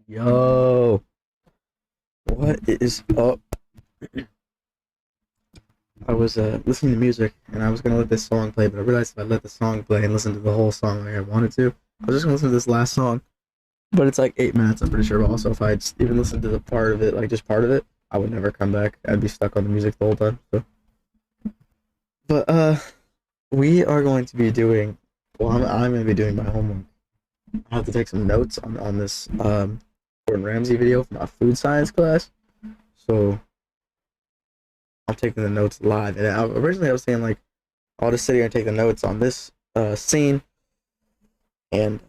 Yo, what is up? I was listening to music and I was gonna let this song play, but I realized if I let the song play and listen to the whole song like I wanted to, I was just gonna listen to this last song. But it's like 8 minutes, I'm pretty sure. But also, if I even listened to the part of it, like just part of it, I would never come back. I'd be stuck on the music the whole time. So, but we are going to be doing. Well, I'm gonna be doing my homework. I have to take some notes on this Gordon Ramsay video from my food science class. So I'm taking the notes live. And originally I was saying like I'll just sit here and take the notes on this scene, and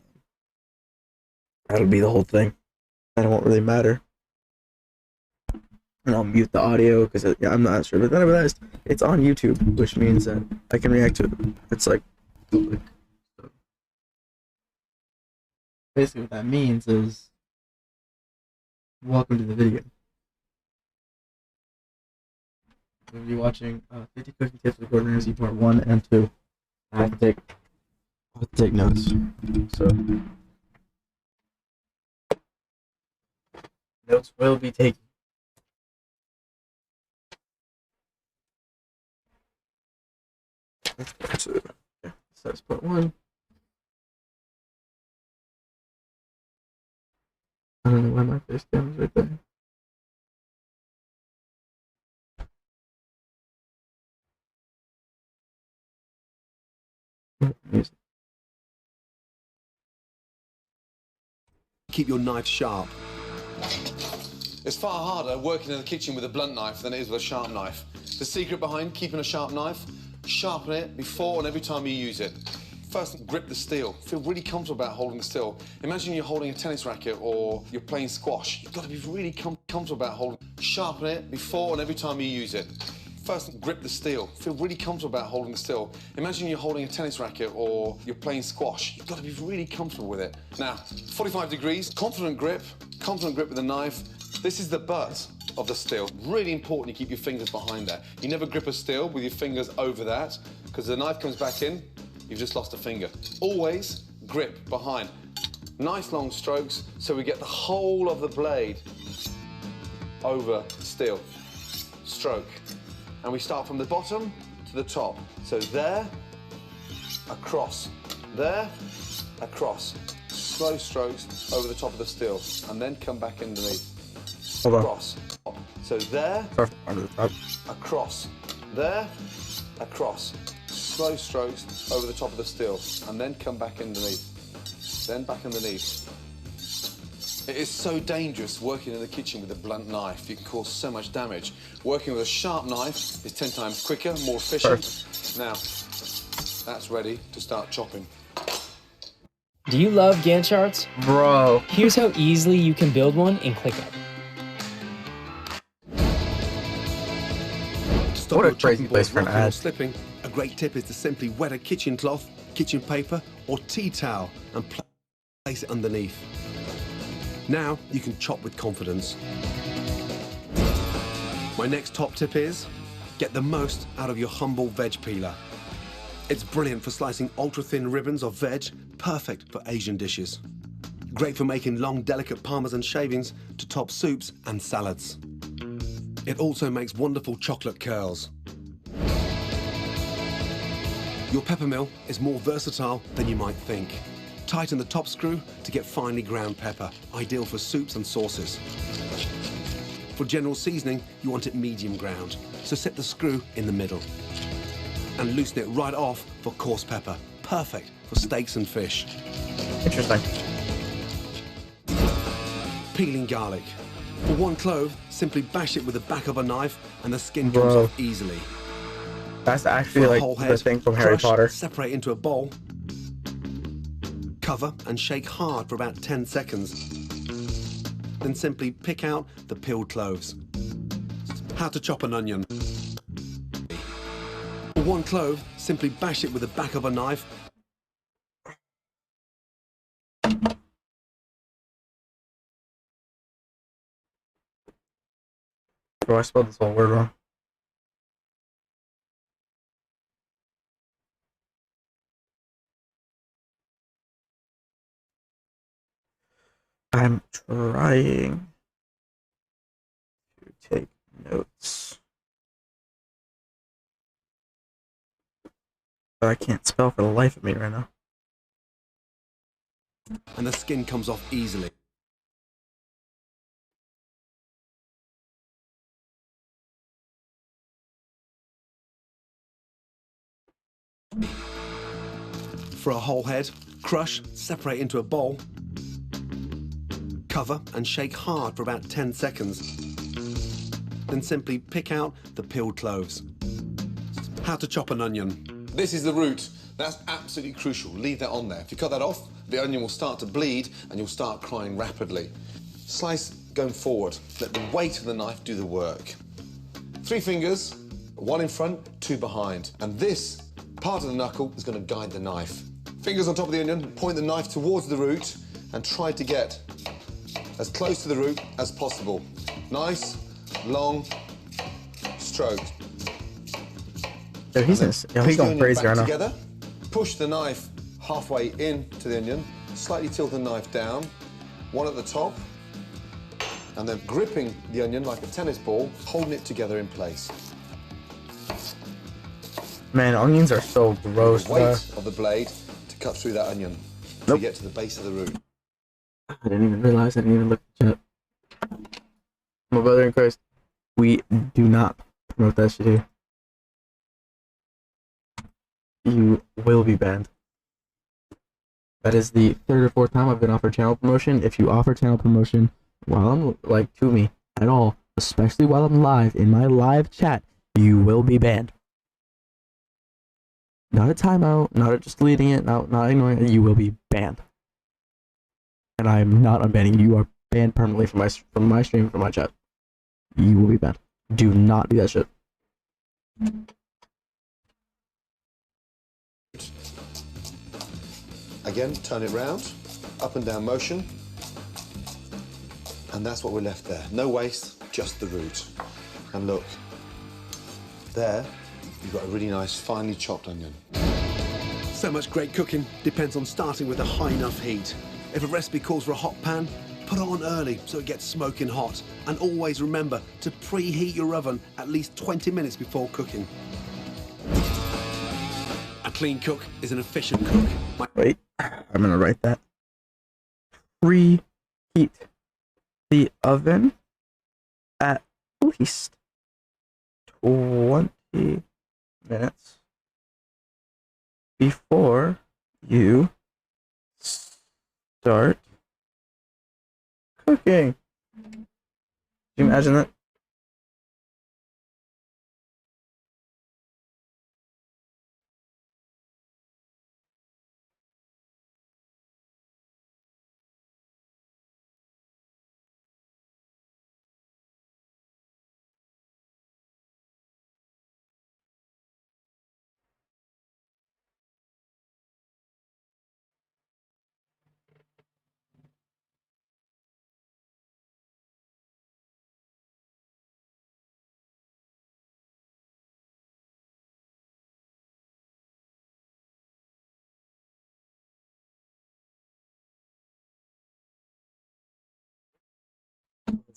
that'll be the whole thing. And it won't really matter. And I'll mute the audio because yeah, I'm not sure. But then I realized it's on YouTube, which means that I can react to it. It's like public. So basically, what that means is welcome to the video. We'll be watching 50 cooking tips with Gordon Ramsay part 1 and 2. I have to take notes. So notes will be taken. Let's go to so that's part 1. I don't know why my face camera's right there. Music. Keep your knife sharp. It's far harder working in the kitchen with a blunt knife than it is with a sharp knife. The secret behind keeping a sharp knife, sharpen it before and every time you use it. First, grip the steel. Feel really comfortable about holding the steel. Imagine you're holding a tennis racket or you're playing squash. You've got to be really comfortable about holding. Sharpen it before and every time you use it. First, grip the steel. Feel really comfortable about holding the steel. Imagine you're holding a tennis racket or you're playing squash. You've got to be really comfortable with it. Now, 45 degrees, confident grip with the knife. This is the butt of the steel. Really important you keep your fingers behind that. You never grip a steel with your fingers over that, because the knife comes back in, you've just lost a finger. Always grip behind. Nice long strokes so we get the whole of the blade over the steel. Stroke. And we start from the bottom to the top. So there, across. There, across. Slow strokes over the top of the steel. And then come back underneath. Hold on. Across. So there, Start from under the top. across. There, across. Slow strokes over the top of the steel. And then come back underneath. Then back underneath. It is so dangerous working in the kitchen with a blunt knife. You can cause so much damage. Working with a sharp knife is 10 times quicker, more efficient. Perfect. Now, that's ready to start chopping. Do you love Gantt charts? Bro. Here's how easily you can build one in ClickUp. To stop What a your crazy chopping place board for an rocking or ad. slipping, a great tip is to simply wet a kitchen cloth, kitchen paper, or tea towel and place it underneath. Now you can chop with confidence. My next top tip is get the most out of your humble veg peeler. It's brilliant for slicing ultra-thin ribbons of veg, perfect for Asian dishes. Great for making long, delicate parmesan shavings to top soups and salads. It also makes wonderful chocolate curls. Your pepper mill is more versatile than you might think. Tighten the top screw to get finely ground pepper, ideal for soups and sauces. For general seasoning, you want it medium ground, so set the screw in the middle. And loosen it right off for coarse pepper, perfect for steaks and fish. Interesting. Peeling garlic. For 1 clove, simply bash it with the back of a knife and the skin comes Bro. off easily. That's For actually a like whole the head, thing from Harry crush, Potter. separate into a bowl. Cover and shake hard for about 10 seconds. Then simply pick out the peeled cloves. How to chop an onion. For 1 clove, simply bash it with the back of a knife. Bro, I spelled this whole word wrong. I'm trying to take notes, but I can't spell for the life of me right now. And the skin comes off easily. For a whole head, crush, separate into a bowl, cover and shake hard for about 10 seconds. Then simply pick out the peeled cloves. How to chop an onion. This is the root. That's absolutely crucial. Leave that on there. If you cut that off, the onion will start to bleed and you'll start crying rapidly. Slice going forward. Let the weight of the knife do the work. 3 fingers, 1 in front, 2 behind. And this part of the knuckle is going to guide the knife. Fingers on top of the onion, point the knife towards the root and try to get as close to the root as possible. Nice, long strokes. Yo, he's going crazy right now. Together, push the knife halfway into the onion, slightly tilt the knife down, one at the top, and then gripping the onion like a tennis ball, holding it together in place. Man, onions are so gross. The weight of the blade to cut through that onion to get to the base of the root. I didn't even realize. I didn't even look at the chat. My brother in Christ, we do not promote that shit here. You will be banned. That is the 3rd or 4th time I've been offered channel promotion. If you offer channel promotion while I'm like to me at all, especially while I'm live in my live chat, you will be banned. Not a timeout, not a just deleting it, not ignoring it. You will be banned. And I am not unbanning you. You are banned permanently from my stream, from my chat. You will be banned. Do not do that shit. Again, turn it round, up and down motion. And that's what we're left there. No waste, just the root. And look, there, you've got a really nice, finely chopped onion. So much great cooking depends on starting with a high enough heat. If a recipe calls for a hot pan, put it on early so it gets smoking hot. And always remember to preheat your oven at least 20 minutes before cooking. A clean cook is an efficient cook. Wait, I'm gonna write that. Preheat the oven at least 20 minutes before you start cooking. Can you imagine that?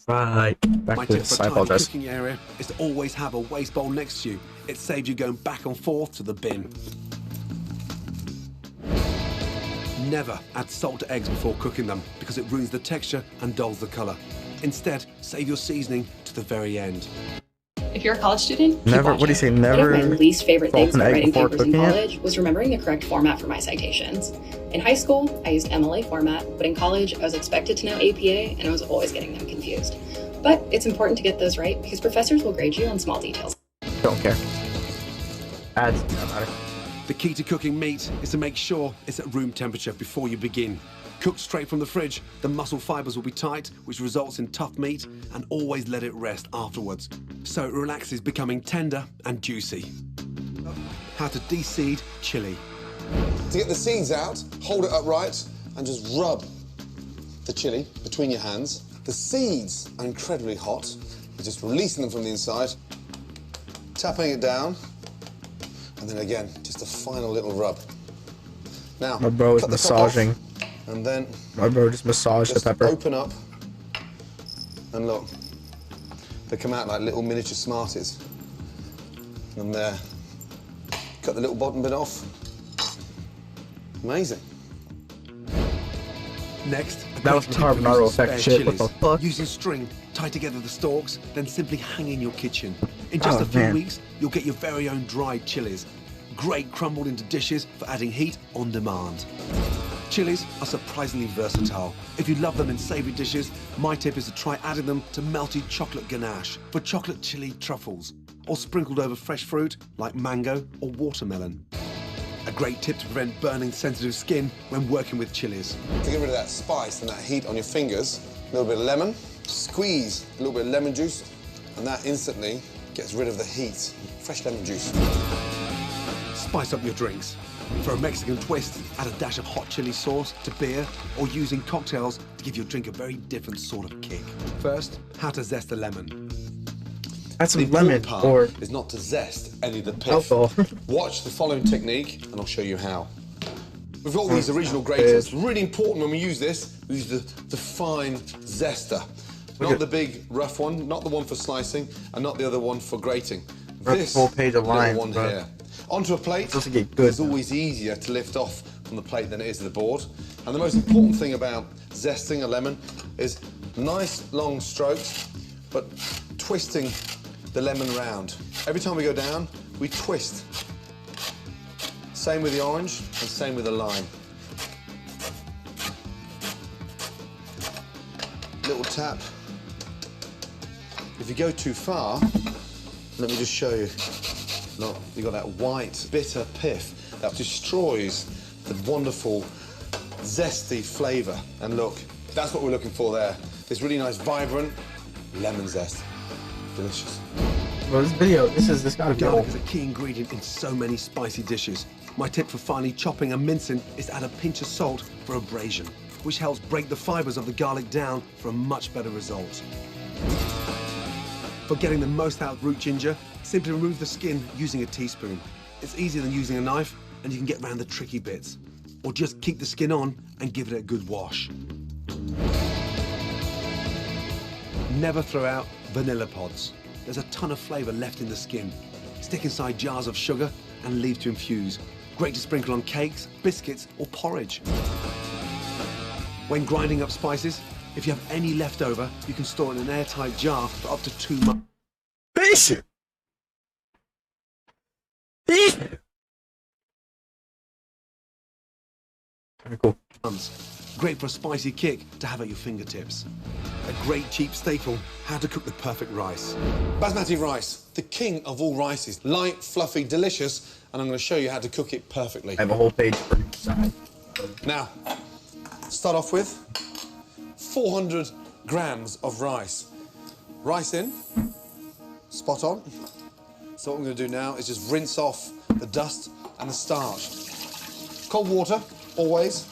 Right, back My to tip this. for I a tidy apologize. cooking area is to always have a waste bowl next to you. It saves you going back and forth to the bin. Never add salt to eggs before cooking them because it ruins the texture and dulls the colour. Instead, save your seasoning to the very end. If you're a college student, keep Never. What do you watching. say? Never. One of my least favorite things salt an about egg writing before papers in cooking it? college was remembering the correct format for my citations. In high school, I used MLA format, but in college, I was expected to know APA, and I was always getting them confused. But it's important to get those right because professors will grade you on small details. Don't care. Ads do not matter. The key to cooking meat is to make sure it's at room temperature before you begin. Cooked straight from the fridge, the muscle fibers will be tight, which results in tough meat, and always let it rest afterwards, so it relaxes, becoming tender and juicy. How to de-seed chili. To get the seeds out, hold it upright and just rub the chili between your hands. The seeds are incredibly hot. You're just releasing them from the inside, tapping it down, and then again, just a final little rub. Now, My bro is cut the top off massaging And then My bro just massaged the pepper. open up, and look, they come out like little miniature Smarties. And there, cut the little bottom bit off. Amazing. Next, That was carbonara effect shit. What the fuck? Using string, tie together the stalks, then simply hang in your kitchen. In just a few man. weeks, you'll get your very own dried chilies. Great crumbled into dishes for adding heat on demand. Chilies are surprisingly versatile. If you love them in savoury dishes, my tip is to try adding them to melted chocolate ganache for chocolate chili truffles, or sprinkled over fresh fruit like mango or watermelon. A great tip to prevent burning sensitive skin when working with chilies. To get rid of that spice and that heat on your fingers, a little bit of lemon, squeeze a little bit of lemon juice, and that instantly gets rid of the heat. Fresh lemon juice. Spice up your drinks. For a Mexican twist, add a dash of hot chili sauce to beer, or using cocktails to give your drink a very different sort of kick. First, how to zest a lemon. Add The some important lemon part or is not to zest any of the pith. alcohol. Watch the following technique, and I'll show you how. We've got all these original graters. It's really important when we use this, we use the fine zester. Not the big rough one, not the one for slicing, and not the other one for grating. That's a full page of little lines, one bro. here. Onto a plate. It's supposed to get good It's now. always easier to lift off from the plate than it is the board. And the most important thing about zesting a lemon is nice long strokes, but twisting the lemon round. Every time we go down, we twist. Same with the orange and same with the lime. Little tap. If you go too far, let me just show you. Look, you've got that white, bitter pith that destroys the wonderful, zesty flavour. And look, that's what we're looking for there. This really nice, vibrant lemon zest. Delicious. Bro, this gotta be Garlic old. is a key ingredient in so many spicy dishes. My tip for finely chopping and mincing is to add a pinch of salt for abrasion, which helps break the fibres of the garlic down for a much better result. For getting the most out of root ginger, simply remove the skin using a teaspoon. It's easier than using a knife, and you can get around the tricky bits. Or just keep the skin on and give it a good wash. Never throw out vanilla pods. There's a ton of flavour left in the skin. Stick inside jars of sugar and leave to infuse. Great to sprinkle on cakes, biscuits, or porridge. When grinding up spices, if you have any left over, you can store it in an airtight jar for up to 2 months. Patient. Very cool. Great for a spicy kick to have at your fingertips. A great cheap staple, how to cook the perfect rice. Basmati rice, the king of all rices. Light, fluffy, delicious, and I'm going to show you how to cook it perfectly. I have a whole page for each side. Now, start off with 400 grams of rice. Rice in, spot on. So what I'm going to do now is just rinse off the dust and the starch. Cold water, always.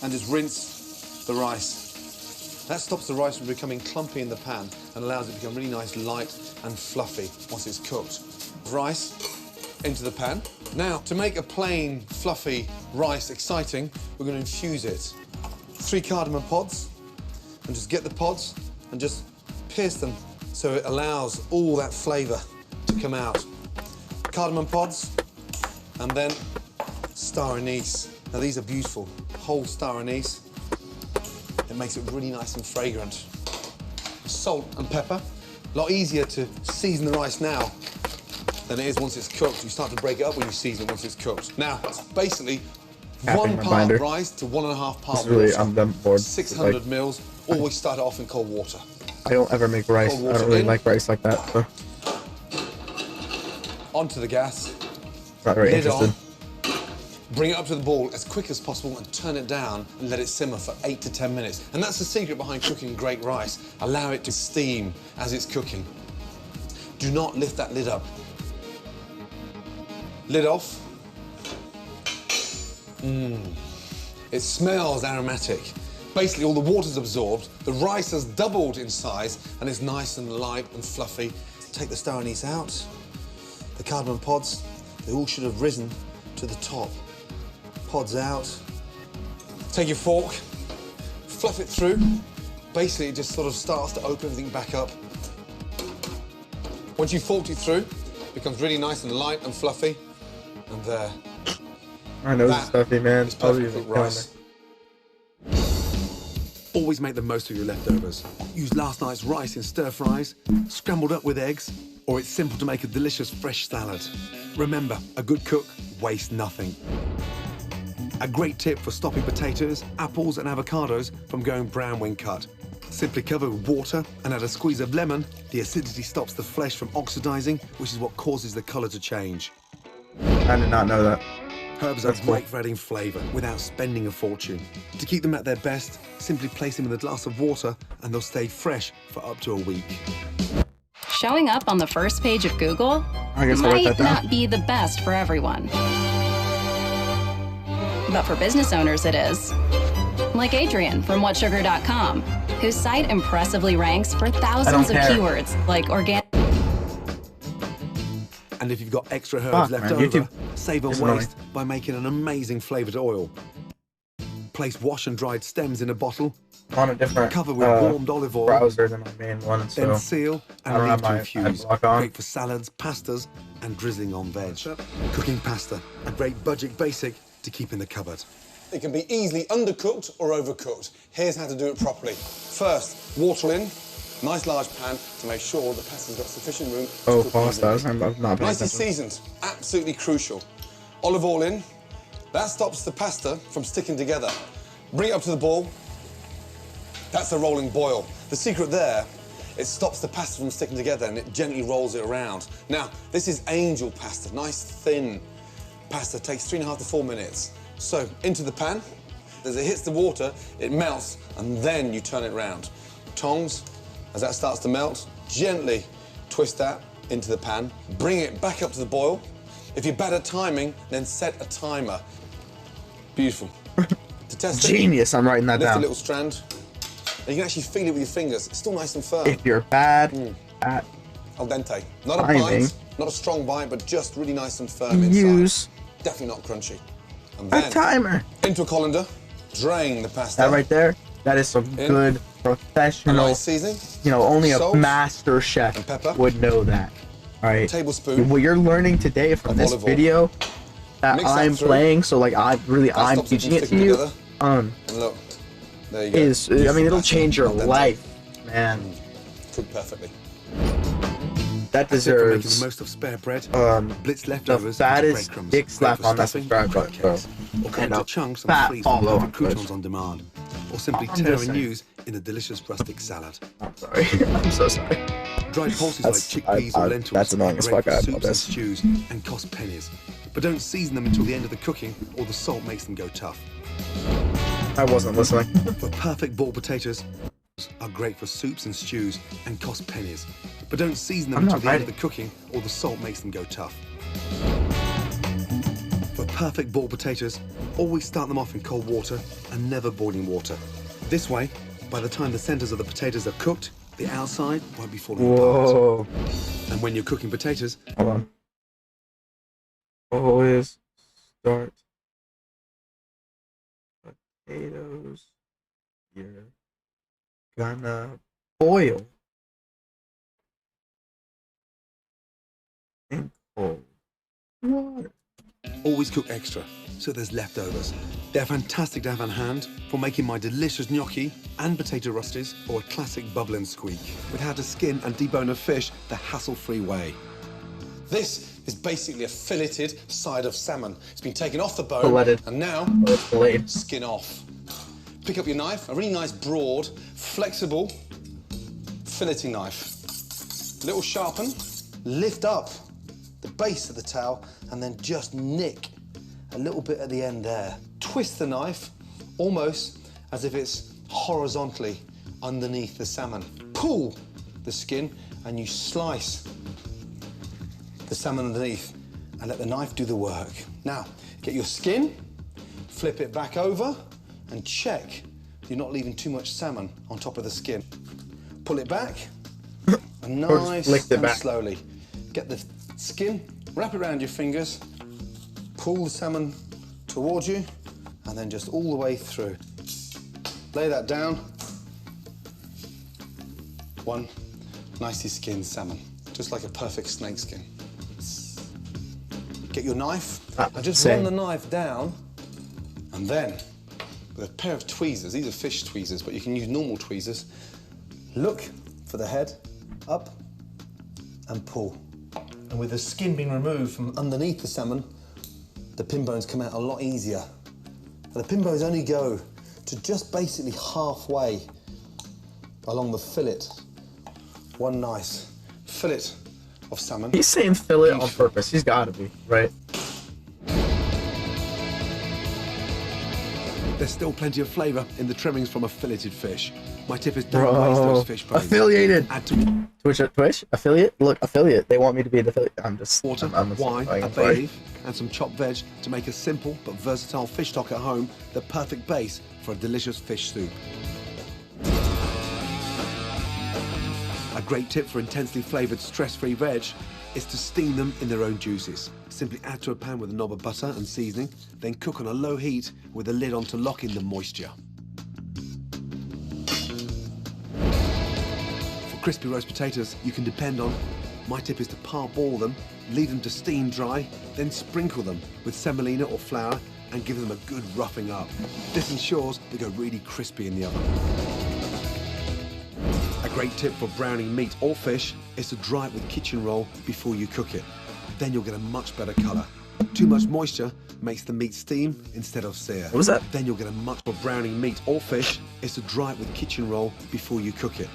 And just rinse the rice. That stops the rice from becoming clumpy in the pan and allows it to become really nice, light and fluffy once it's cooked. Rice into the pan. Now, to make a plain, fluffy rice exciting, we're going to infuse it. 3 cardamom pods, and just get the pods and just pierce them so it allows all that flavour to come out. Cardamom pods, and then star anise. Now these are beautiful, whole star anise. It makes it really nice and fragrant. Salt and pepper. A lot easier to season the rice now than it is once it's cooked. You start to break it up when you season it once it's cooked. Now, it's basically Capping 1 my part binder. rice to 1.5 part This is really, water. I'm done bored. 600 Like, mils. Always start it off in cold water. I don't ever make rice. Cold I water don't really in. like rice like that, so Onto the gas. not very Lid interested. on. Bring it up to the boil as quick as possible and turn it down and let it simmer for 8 to 10 minutes. And that's the secret behind cooking great rice. Allow it to steam as it's cooking. Do not lift that lid up. Lid off. It smells aromatic. Basically, all the water's absorbed, the rice has doubled in size, and it's nice and light and fluffy. Take the star anise out. The cardamom pods, they all should have risen to the top. Pods out, Take your fork, fluff it through. Basically, it just sort of starts to open everything back up. Once you've forked it through, it becomes really nice and light and fluffy. And there. I know it's stuffy, man. It's perfect cooked rice. Always make the most of your leftovers. Use last night's rice in stir fries, scrambled up with eggs, or it's simple to make a delicious fresh salad. Remember, a good cook wastes nothing. A great tip for stopping potatoes, apples and avocados from going brown when cut. Simply cover with water and add a squeeze of lemon. The acidity stops the flesh from oxidizing, which is what causes the color to change. I did not know that. Herbs are great for adding flavour without spending a fortune. To keep them at their best, simply place them in a glass of water and they'll stay fresh for up to a week. Showing up on the first page of Google I guess I'll write might that down. not be the best for everyone. But for business owners, it is. Like Adrian from whatsugar.com, whose site impressively ranks for thousands of care. keywords like organic. And if you've got extra herbs Fuck, left man, over, YouTube save on is waste by making an amazing flavoured oil. Place wash and dried stems in a bottle, On a different cover with warmed olive oil, browser than my main one, so then seal I don't and have leave to my infuse. ad block on. Great for salads, pastas and drizzling on veg. Cooking pasta, a great budget basic to keep in the cupboard. It can be easily undercooked or overcooked. Here's how to do it properly. First, water in. Nice large pan to make sure the pasta's got sufficient room to Oh, cook pasta. easily. I'm not paying Nicely attention. seasoned, absolutely crucial. Olive oil in. That stops the pasta from sticking together. Bring it up to the boil. That's a rolling boil. The secret there, it stops the pasta from sticking together and it gently rolls it around. Now, this is angel pasta, nice thin pasta. Takes 3.5 to 4 minutes. So, into the pan. As it hits the water, it melts and then you turn it round. Tongs. As that starts to melt, gently twist that into the pan, bring it back up to the boil. If you're bad at timing, then set a timer. Beautiful. To test it, Genius, I'm writing that lift a down. little strand, and you can actually feel it with your fingers. It's still nice and firm. If you're bad at Al dente. Not a timing, bite, not a strong bite, but just really nice and firm inside. use Definitely not crunchy. And a then, timer. into a colander, drain the pasta. That right there, that is some In. good A professional, nice seasoning. you know, only a Salt master chef and pepper. would know that. All right. Tablespoon What you're learning today from of this olive oil. video that Mix that I'm through. playing, so like I'm That stops it teaching from it to sticking you, together. And look, there you go. is, I Beautiful mean, it'll pasta, change your al dente. life, man. Cooked perfectly. That That's it for making deserves the most of spare bread. the Blitz leftovers fattest into breadcrumbs. dick Great slap for on that stuffing, subscribe button, bro. cupcakes, or cut And into a chunks fat and freeze for follow perfect on this. croutons on demand. Or simply I'm tear just and saying. use in a delicious rustic salad. I'm sorry. I'm so sorry. Dried pulses That's- like chickpeas I- or lentils that's annoying are as great fuck, I for soups and apologize. stews and cost pennies. But don't season them until the end of the cooking or the salt makes them go tough. I wasn't listening. For perfect boiled potatoes are great for soups and stews and cost pennies. But don't season them I'm until not the end of writing. the cooking or the salt makes them go tough. For perfect boiled potatoes, always start them off in cold water and never boiling water. This way, by the time the centers of the potatoes are cooked, the outside won't be falling apart. Whoa. And when you're cooking potatoes, Hold on. Always start potatoes. You're gonna boil in cold water. always cook extra, so there's leftovers. They're fantastic to have on hand for making my delicious gnocchi and potato rusties or a classic bubble and squeak. With how to skin and debone a fish the hassle-free way. This is basically a filleted side of salmon. It's been taken off the bone, Filleted. and now Oh, it's delayed. skin off. Pick up your knife, a really nice broad, flexible filleting knife. Little sharpen, lift up the base of the towel, and then just nick a little bit at the end there. Twist the knife almost as if it's horizontally underneath the salmon. Pull the skin and you slice the salmon underneath and let the knife do the work. Now, get your skin, flip it back over and check you're not leaving too much salmon on top of the skin. Pull it back and Or just nice flick it and back. slowly. Get the skin, wrap it around your fingers, pull the salmon towards you and then just all the way through. Lay that down. One nicely skinned salmon, just like a perfect snake skin. Get your knife and just run the knife down, and then with a pair of tweezers, these are fish tweezers, but you can use normal tweezers, look for the head, up, and pull. And with the skin being removed from underneath the salmon, the pin bones come out a lot easier. And the pin bones only go to just basically halfway along the fillet. One nice fillet of salmon. He's saying fillet on purpose. He's got to be, right? There's still plenty of flavour in the trimmings from a filleted fish. My tip is don't waste those fish bones. Affiliated. Add to Twitch? Affiliate? Look, affiliate. They want me to be an affiliate. I'm just... water, I'm wine, a bay leaf, and some chopped veg to make a simple but versatile fish stock at home, the perfect base for a delicious fish soup. A great tip for intensely flavoured, stress-free veg is to steam them in their own juices. Simply add to a pan with a knob of butter and seasoning, then cook on a low heat with a lid on to lock in the moisture. For crispy roast potatoes you can depend on, my tip is to parboil them, leave them to steam dry, then sprinkle them with semolina or flour and give them a good roughing up. This ensures they go really crispy in the oven. A great tip for browning meat or fish is to dry it with kitchen roll before you cook it. Then you'll get a much better colour. Too much moisture makes the meat steam instead of sear. What was that? Then you'll get a much more browning meat or fish is to dry it with kitchen roll before you cook it.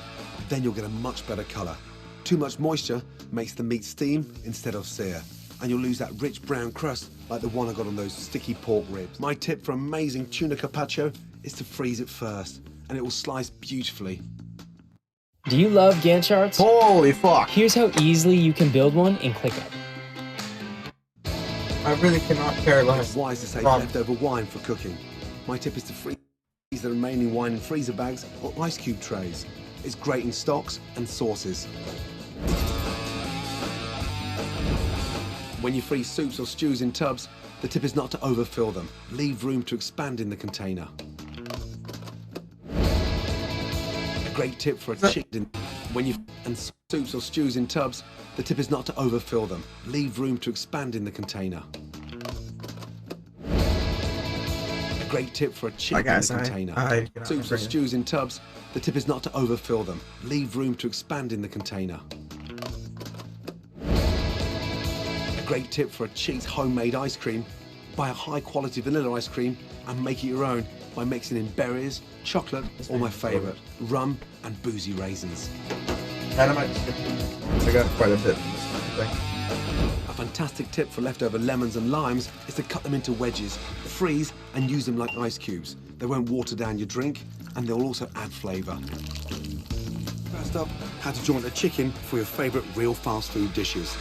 Then you'll get a much better colour. Too much moisture makes the meat steam instead of sear, and you'll lose that rich brown crust like the one I got on those sticky pork ribs. My tip for amazing tuna carpaccio is to freeze it first, and it will slice beautifully. Do you love Gantt charts? Holy fuck. Here's how easily you can build one in ClickUp. I really cannot care less. It's wise to save leftover wine for cooking. My tip is to freeze the remaining wine in freezer bags or ice cube trays. It's great in stocks and sauces. When you freeze soups or stews in tubs, the tip is not to overfill them. Leave room to expand in the container. A great tip for a chicken when you and soups or stews in tubs, the tip is not to overfill them. Leave room to expand in the container. A great tip for a chicken in a container. Soups or stews in tubs, the tip is not to overfill them. Leave room to expand in the container. A great tip for a cheese homemade ice cream: buy a high quality vanilla ice cream and make it your own by mixing in berries, chocolate, or my favourite, rum and boozy raisins. I got quite a bit from this thing. A fantastic tip for leftover lemons and limes is to cut them into wedges, freeze and use them like ice cubes. They won't water down your drink and they'll also add flavour. First up, how to joint a chicken for your favourite real fast food dishes.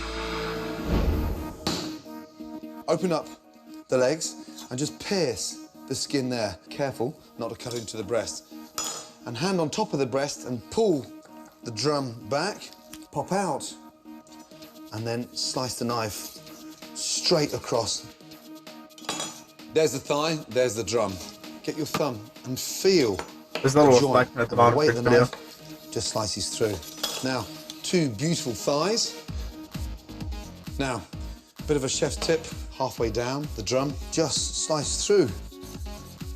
Open up the legs and just pierce the skin there. Careful not to cut into the breast. And hand on top of the breast and pull the drum back, pop out, and then slice the knife straight across. There's the thigh, there's the drum. Get your thumb and feel There's a little joint. reflection at the bottom weight of of the the video. knife just slices through. Now, two beautiful thighs. Now, a bit of a chef's tip, halfway down the drum, just slice through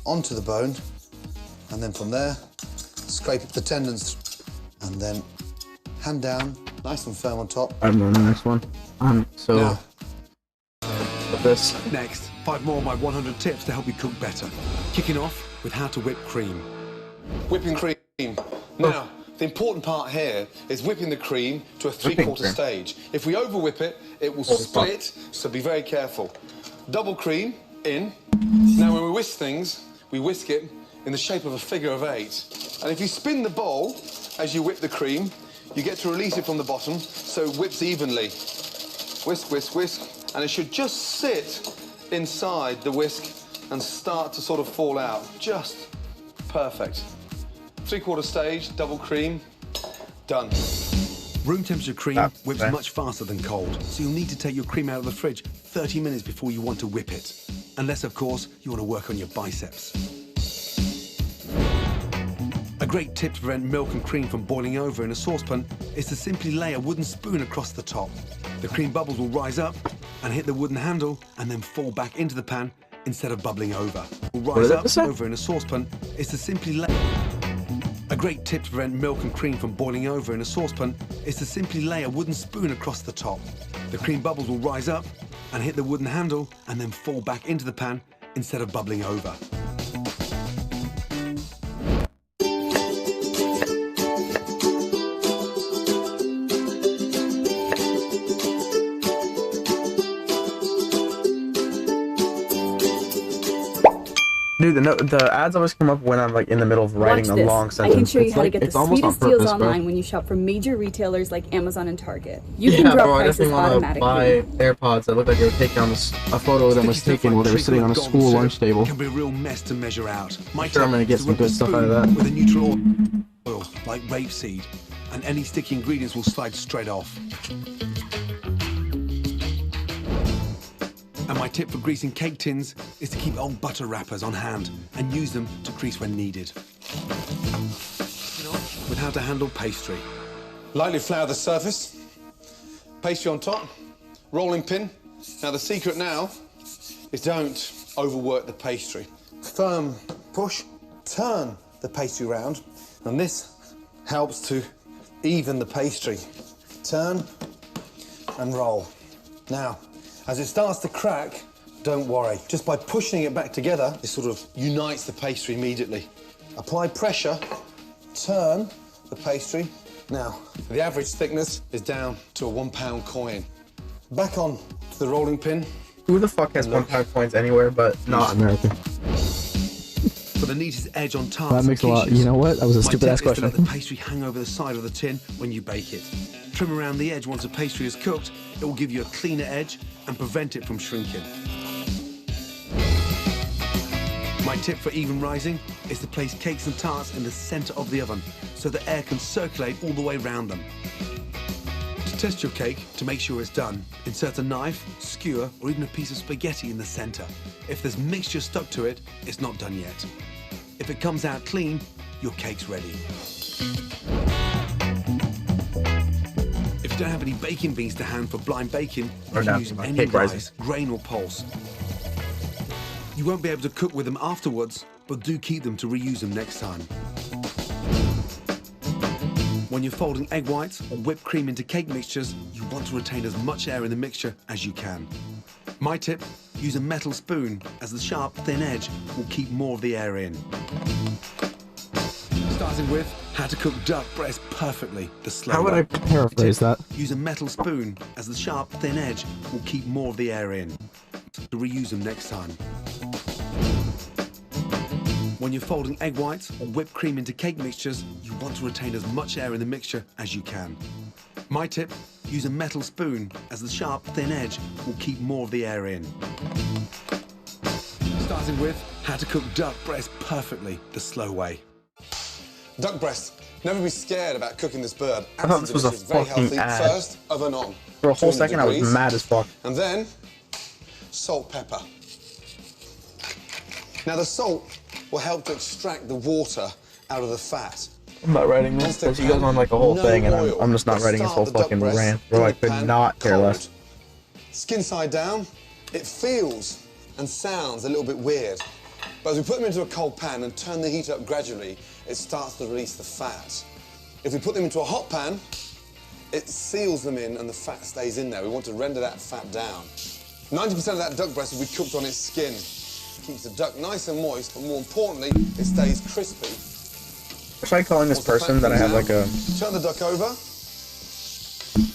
onto the bone, and then from there, scrape up the tendons, and then hand down, nice and firm on top. I'm on the next one. So Now, with this. Next, 5 more of my 100 tips to help you cook better. Kicking off with how to whip cream. whipping cream. Now, the important part here is whipping the cream to a three-quarter cream. stage. If we over whip it, it will split, so be very careful. Double cream in. Now, when we whisk things, we whisk it in the shape of a figure of 8. And if you spin the bowl as you whip the cream, you get to release it from the bottom so it whips evenly. Whisk, whisk, whisk, and it should just sit inside the whisk and start to sort of fall out. Just perfect. Three-quarter stage, double cream, done. Room temperature cream That's whips fair. much faster than cold, so you'll need to take your cream out of the fridge 30 minutes before you want to whip it. Unless, of course, you want to work on your biceps. A great tip to prevent milk and cream from boiling over in a saucepan is to simply lay a wooden spoon across the top. The cream bubbles will rise up and hit the wooden handle and then fall back into the pan instead of bubbling over. Rise up over in a saucepan is to simply lay... A great tip to prevent milk and cream from boiling over in a saucepan is to simply lay a wooden spoon across the top. The cream bubbles will rise up and hit the wooden handle and then fall back into the pan instead of bubbling over. Dude, the ads always come up when I'm like in the middle of writing a long sentence. I can show you how to get the sweetest deals purpose, online when you shop from major retailers like Amazon and Target. You can drop prices automatically. I definitely want to buy AirPods that look like they were taken on a photo of them was taken while they were sitting on a school lunch table. Can be a real mess to measure out. I'm sure I'm gonna get some good stuff out of that. With a neutral oil like rapeseed, and any sticky ingredients will slide straight off. And my tip for greasing cake tins is to keep old butter wrappers on hand and use them to grease when needed. With how to handle pastry. Lightly flour the surface, pastry on top, rolling pin. Now the secret now is don't overwork the pastry. Firm push, turn the pastry round, and this helps to even the pastry. Turn and roll. Now, as it starts to crack, don't worry. Just by pushing it back together, it sort of unites the pastry immediately. Apply pressure, turn the pastry. Now, the average thickness is down to a £1 coin. Back on to the rolling pin. Who the fuck has £1 coins anywhere but not American? For the neatest edge on tarts. That makes a lot. You know what? That was a stupid ass question. Let the pastry hang over the side of the tin when you bake it. Trim around the edge once the pastry is cooked. It will give you a cleaner edge and prevent it from shrinking. My tip for even rising is to place cakes and tarts in the center of the oven so the air can circulate all the way around them. To test your cake, to make sure it's done, insert a knife, skewer, or even a piece of spaghetti in the center. If there's mixture stuck to it, it's not done yet. If it comes out clean, your cake's ready. If you don't have any baking beans to hand for blind baking, you can use any rice, grain or pulse. You won't be able to cook with them afterwards, but do keep them to reuse them next time. When you're folding egg whites or whipped cream into cake mixtures, you want to retain as much air in the mixture as you can. My tip, use a metal spoon, as the sharp, thin edge will keep more of the air in. Starting with how to cook duck breast perfectly the slow way. How would I paraphrase that? Use a metal spoon, as the sharp, thin edge will keep more of the air in. To reuse them next time. When you're folding egg whites or whipped cream into cake mixtures, you want to retain as much air in the mixture as you can. My tip, use a metal spoon, as the sharp, thin edge will keep more of the air in. Starting with how to cook duck breast perfectly the slow way. Duck breast. Never be scared about cooking this bird. I thought this was a fucking ad. First, oven on. For a whole second, I was mad as fuck. And then, salt, pepper. Now the salt will help to extract the water out of the fat. I'm not writing this because he goes on like a whole thing, and I'm just not writing his whole fucking rant, bro. I could not care less. Skin side down, it feels and sounds a little bit weird. But as we put them into a cold pan and turn the heat up gradually, it starts to release the fat. If we put them into a hot pan, it seals them in and the fat stays in there. We want to render that fat down. 90% of that duck breast will be cooked on its skin. Keeps the duck nice and moist, but more importantly, it stays crispy. Try calling this person that I have like a... Turn the duck over.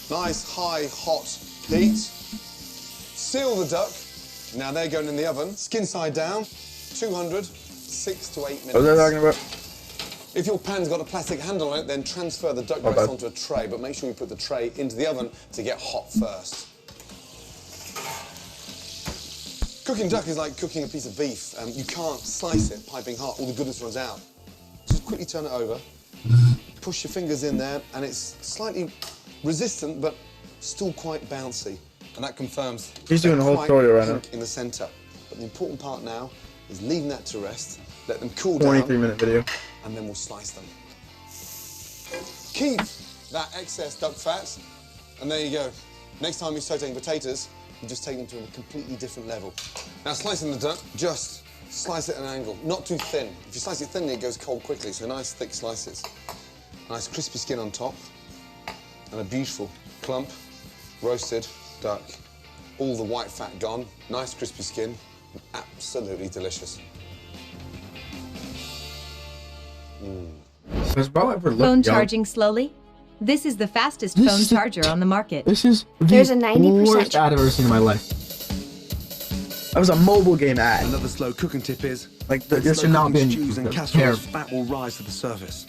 Nice, high, hot heat. Seal the duck. Now they're going in the oven. Skin side down. 200, 6 to 8 minutes. What was I talking about? If your pan's got a plastic handle on it, then transfer the duck breast onto a tray, but make sure you put the tray into the oven to get hot first. Cooking duck is like cooking a piece of beef. You can't slice it piping hot, all the goodness runs out. Just quickly turn it over, push your fingers in there, and it's slightly resistant, but still quite bouncy. And that confirms he's doing a whole tutorial right now in the centre. But the important part now is leaving that to rest, let them cool 23-minute video. and then we'll slice them. Keep that excess duck fat, and there you go. Next time you're sauteing potatoes, you just take them to a completely different level. Now, slicing the duck, just slice it at an angle, not too thin. If you slice it thinly, it goes cold quickly, so nice thick slices. Nice crispy skin on top, and a beautiful plump roasted duck. All the white fat gone, nice crispy skin, absolutely delicious. Has Bro ever looked Phone young? charging slowly? This is the fastest This phone is the- charger on the market. This is There's the a 90% worst ad I've ever seen in my life. That was a mobile game ad. Another slow cooking tip is Like, when this slow should not cooking be stews and fair. casseroles, fat will rise to the surface.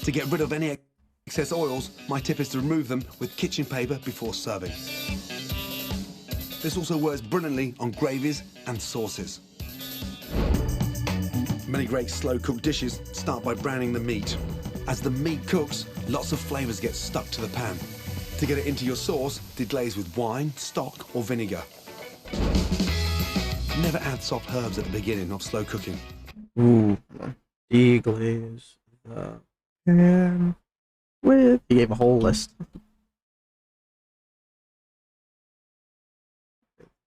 To get rid of any excess oils, my tip is to remove them with kitchen paper before serving. This also works brilliantly on gravies and sauces. Many great slow-cooked dishes start by browning the meat. As the meat cooks, lots of flavors get stuck to the pan. To get it into your sauce, deglaze with wine, stock, or vinegar. Never add soft herbs at the beginning of slow cooking. Ooh, deglaze the pan with. He gave a whole list.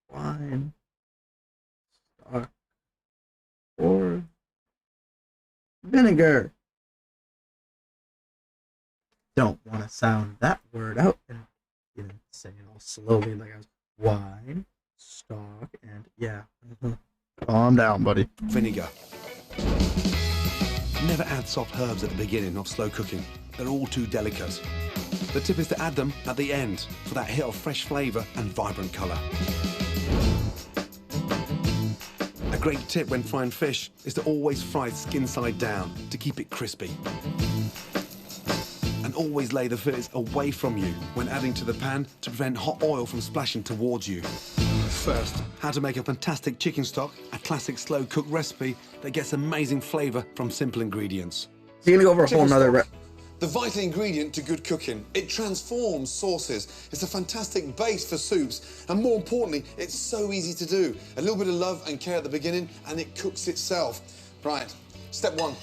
Wine, stock, or vinegar. Don't want to sound that word out and even say it all slowly like I was. Wine, stock, and yeah. Calm down, buddy. Vinegar. Never add soft herbs at the beginning of slow cooking. They're all too delicate. The tip is to add them at the end for that hit of fresh flavour and vibrant colour. A great tip when frying fish is to always fry skin side down to keep it crispy. And always lay the fillets away from you when adding to the pan to prevent hot oil from splashing towards you. First, how to make a fantastic chicken stock, a classic slow cook recipe that gets amazing flavour from simple ingredients. So you're gonna go over a whole Chicken nother. stock, the vital ingredient to good cooking. It transforms sauces. It's a fantastic base for soups. And more importantly, it's so easy to do. A little bit of love and care at the beginning and it cooks itself. Right, step one,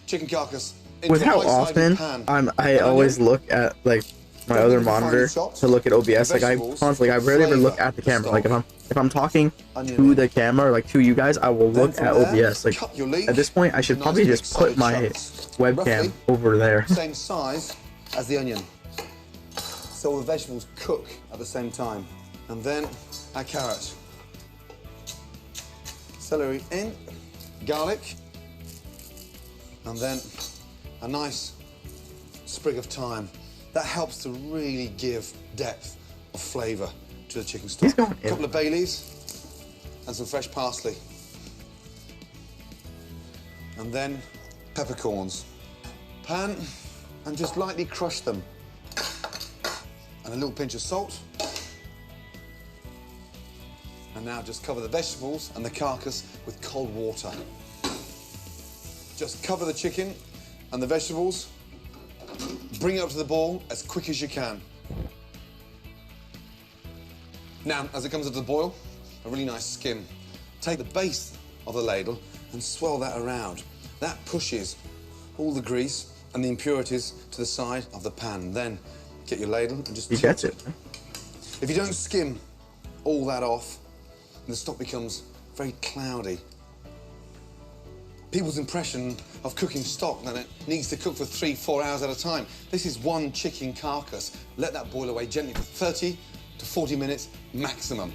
chicken carcass. Into With a how high-sided often pan. I always Onion, look at like my other monitor to look at OBS. Like I vegetables, constantly, I rarely ever look flavour, at the camera. stock. Like if I'm talking Onion to in. the camera, like to you guys, I will Then look from at there, OBS. Like cut your leek. at this point, I should Nice probably big just put solid my chunks. webcam Roughly over there. same size as the onion. So all the vegetables cook at the same time. And then our carrot. Celery in, garlic, and then a nice sprig of thyme. That helps to really give depth of flavour to the chicken stock. He's going A couple of bay leaves and some fresh parsley. And then peppercorns. Pan and just lightly crush them. And a little pinch of salt. And now just cover the vegetables and the carcass with cold water. Just cover the chicken and the vegetables. Bring it up to the boil as quick as you can. Now, as it comes up to the boil, a really nice skim. Take the base of the ladle and swirl that around. That pushes all the grease and the impurities to the side of the pan. Then get your ladle and just He tilt gets it. If you don't skim all that off, the stock becomes very cloudy. People's impression of cooking stock that it needs to cook for 3-4 hours at a time. This is one chicken carcass. Let that boil away gently for 30 to 40 minutes maximum.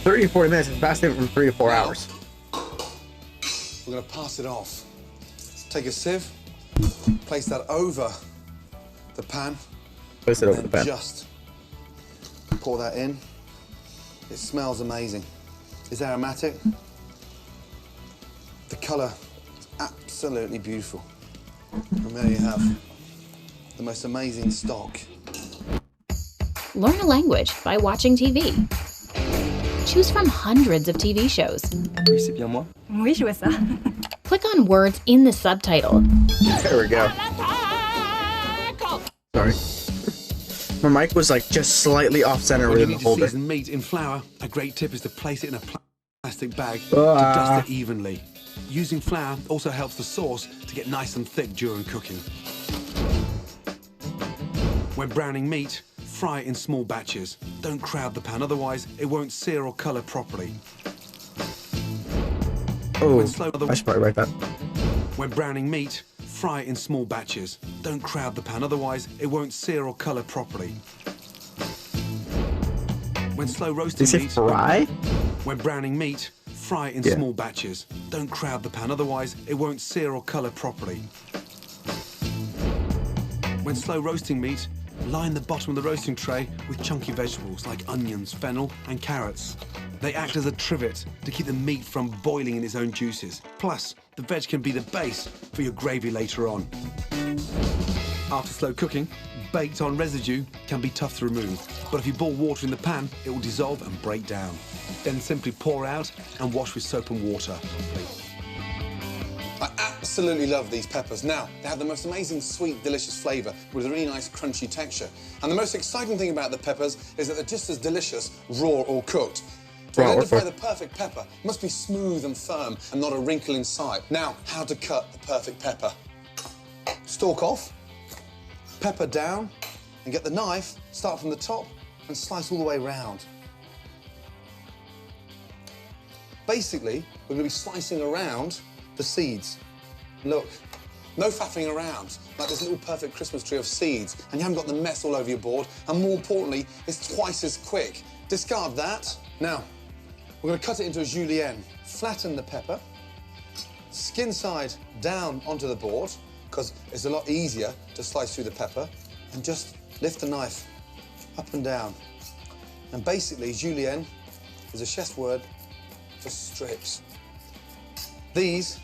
30 to 40 minutes is fast from 3 to 4 Now, hours. We're going to pass it off. Take a sieve, place that over the pan, Place it and over the then pan. just pour that in. It smells amazing. It's aromatic. The colour is absolutely beautiful. And there you have the most amazing stock. Learn a language by watching TV. Choose from hundreds of TV shows. Oui, c'est bien moi. Oui, je vois ça. Click on words in the subtitle. There we go. Sorry. My mic was like just slightly off center When you within the need to holder. season meat in flour, a great tip is to place it in a plastic bag to dust it evenly. Using flour also helps the sauce to get nice and thick during cooking. When browning meat, fry it in small batches. Don't crowd the pan, otherwise it won't sear or colour properly. Oh, I should probably write that. When browning meat, fry it in small batches. Don't crowd the pan, otherwise it won't sear or colour properly. When slow roasting meat, fry? When browning meat, fry it in small batches. Don't crowd the pan, otherwise it won't sear or colour properly. When slow roasting meat, line the bottom of the roasting tray with chunky vegetables like onions, fennel and carrots. They act as a trivet to keep the meat from boiling in its own juices. Plus, the veg can be the base for your gravy later on. After slow cooking, baked on residue can be tough to remove, but if you boil water in the pan, it will dissolve and break down. Then simply pour out and wash with soap and water. I absolutely love these peppers. Now, they have the most amazing sweet, delicious flavour with a really nice crunchy texture. And the most exciting thing about the peppers is that they're just as delicious raw or cooked. To identify the perfect pepper, it must be smooth and firm and not a wrinkle inside. Now, how to cut the perfect pepper. Stalk off, pepper down, and get the knife, start from the top and slice all the way round. Basically, we're going to be slicing around the seeds. Look, no faffing around, like this little perfect Christmas tree of seeds, and you haven't got the mess all over your board, and more importantly, it's twice as quick. Discard that. Now, we're going to cut it into a julienne. Flatten the pepper, skin side down onto the board, because it's a lot easier to slice through the pepper, and just lift the knife up and down. And basically, julienne is a chef's word for strips. These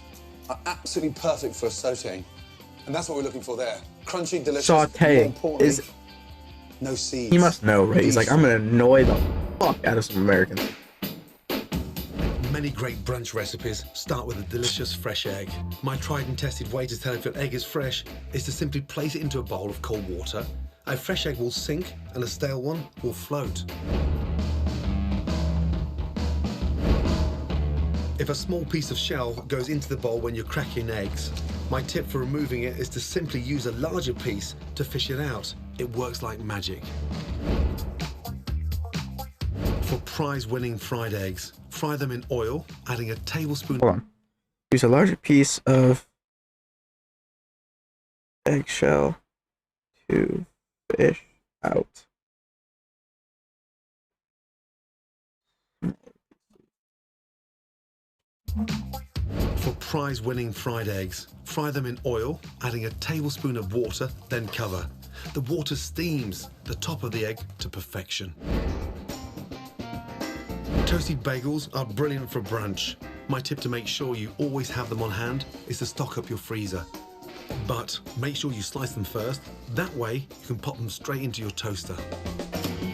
are absolutely perfect for sautéing, and that's what we're looking for there. Crunchy, delicious. Sautéing is no seeds. He must know, right? He's like, I'm gonna annoy the fuck out of some Americans. Many great brunch recipes start with a delicious fresh egg. My tried and tested way to tell if an egg is fresh is to simply place it into a bowl of cold water. A fresh egg will sink and a stale one will float. If a small piece of shell goes into the bowl when you're cracking eggs, my tip for removing it is to simply use a larger piece to fish it out. It works like magic. For prize-winning fried eggs, fry them in oil, adding a tablespoon... Hold on. Use a larger piece of eggshell to fish out. For prize-winning fried eggs, fry them in oil, adding a tablespoon of water, then cover. The water steams the top of the egg to perfection. Toasted bagels are brilliant for brunch. My tip to make sure you always have them on hand is to stock up your freezer. But make sure you slice them first. That way, you can pop them straight into your toaster.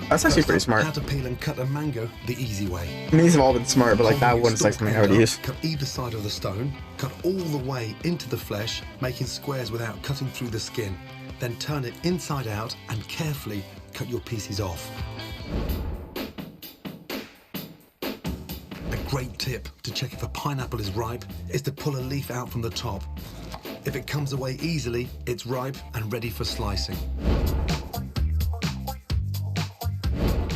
That's actually pretty smart. How to peel and cut a mango the easy way. I mean, these have all been smart, but like that one is like something I would use. Cut either side of the stone, cut all the way into the flesh, making squares without cutting through the skin. Then turn it inside out and carefully cut your pieces off. A great tip to check if a pineapple is ripe is to pull a leaf out from the top. If it comes away easily, it's ripe and ready for slicing.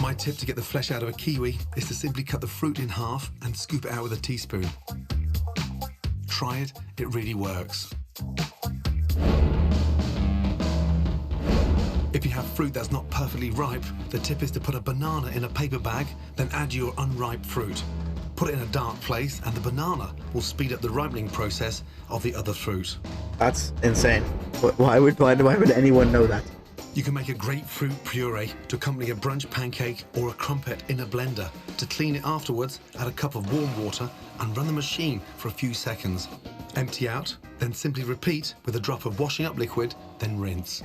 My tip to get the flesh out of a kiwi is to simply cut the fruit in half and scoop it out with a teaspoon. Try it, it really works. If you have fruit that's not perfectly ripe, the tip is to put a banana in a paper bag, then add your unripe fruit. Put it in a dark place and the banana will speed up the ripening process of the other fruit. That's insane. Why would anyone know that? You can make a grapefruit puree to accompany a brunch pancake or a crumpet in a blender. To clean it afterwards, add a cup of warm water and run the machine for a few seconds. Empty out, then simply repeat with a drop of washing up liquid, then rinse.